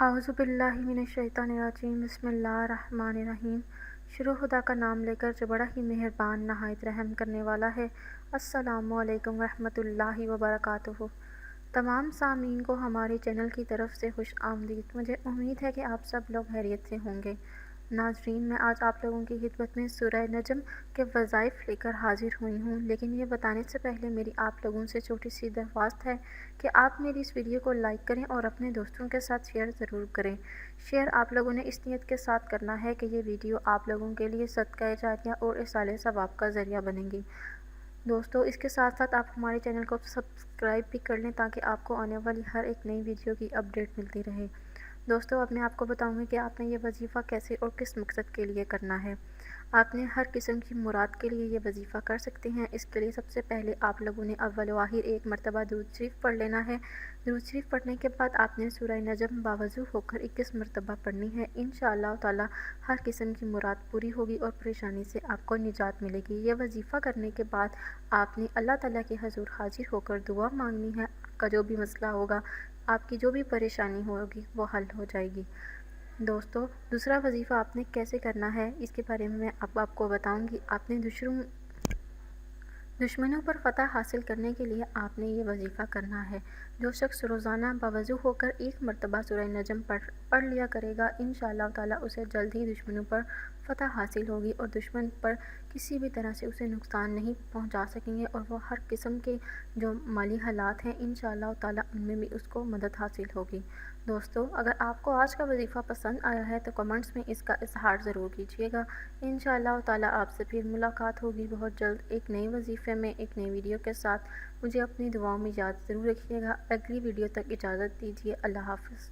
اعوذ باللہ من الشیطان الرجیم بسم اللہ الرحمن الرحیم۔ شروع خدا کا نام لے کر جو بڑا ہی مہربان نہایت رحم کرنے والا ہے۔ السلام علیکم ورحمۃ اللہ وبرکاتہ۔ تمام سامعین کو ہمارے چینل کی طرف سے خوش آمدید۔ مجھے امید ہے کہ آپ سب لوگ خیریت سے ہوں گے۔ ناظرین، میں آج آپ لوگوں کی خدمت میں سورہ نجم کے وظائف لے کر حاضر ہوئی ہوں، لیکن یہ بتانے سے پہلے میری آپ لوگوں سے چھوٹی سی درخواست ہے کہ آپ میری اس ویڈیو کو لائک کریں اور اپنے دوستوں کے ساتھ شیئر ضرور کریں۔ شیئر آپ لوگوں نے اس نیت کے ساتھ کرنا ہے کہ یہ ویڈیو آپ لوگوں کے لیے صدقہ جاریہ اور ایصال ثواب کا ذریعہ بنے گی۔ دوستو، اس کے ساتھ ساتھ آپ ہمارے چینل کو سبسکرائب بھی کر لیں تاکہ آپ کو آنے والی ہر ایک نئی ویڈیو کی اپڈیٹ ملتی رہے۔ دوستو، اب میں آپ کو بتاؤں گی کہ آپ نے یہ وظیفہ کیسے اور کس مقصد کے لیے کرنا ہے۔ آپ نے ہر قسم کی مراد کے لیے یہ وظیفہ کر سکتے ہیں۔ اس کے لیے سب سے پہلے آپ لوگوں نے اول و آخر ایک مرتبہ درود شریف پڑھ لینا ہے۔ درود شریف پڑھنے کے بعد آپ نے سورہ نجم باوضو ہو کر 21 مرتبہ پڑھنی ہے۔ انشاءاللہ تعالی ہر قسم کی مراد پوری ہوگی اور پریشانی سے آپ کو نجات ملے گی۔ یہ وظیفہ کرنے کے بعد آپ نے اللہ تعالیٰ کے حضور حاضر ہو کر دعا مانگنی ہے۔ آپ کا جو بھی مسئلہ ہوگا، آپ کی جو بھی پریشانی ہوگی، وہ حل ہو جائے گی۔ دوستو، دوسرا وظیفہ آپ نے کیسے کرنا ہے اس کے بارے میں اب آپ کو بتاؤں گی۔ آپ نے دشمنوں پر فتح حاصل کرنے کے لیے آپ نے یہ وظیفہ کرنا ہے۔ جو شخص روزانہ باوضو ہو کر ایک مرتبہ سورہ نجم پڑھ لیا کرے گا، انشاءاللہ تعالی اسے جلد ہی دشمنوں پر فتح حاصل ہوگی اور دشمن پر کسی بھی طرح سے اسے نقصان نہیں پہنچا سکیں گے، اور وہ ہر قسم کے جو مالی حالات ہیں انشاءاللہ تعالی ان میں بھی اس کو مدد حاصل ہوگی۔ دوستو، اگر آپ کو آج کا وظیفہ پسند آیا ہے تو کمنٹس میں اس کا اظہار ضرور کیجیے گا۔ انشاءاللہ تعالی آپ سے پھر ملاقات ہوگی بہت جلد ایک نئے وظیفے میں، ایک نئی ویڈیو کے ساتھ۔ مجھے اپنی دعاؤں میں یاد ضرور رکھیے گا۔ اگلی ویڈیو تک اجازت دیجیے۔ اللہ حافظ۔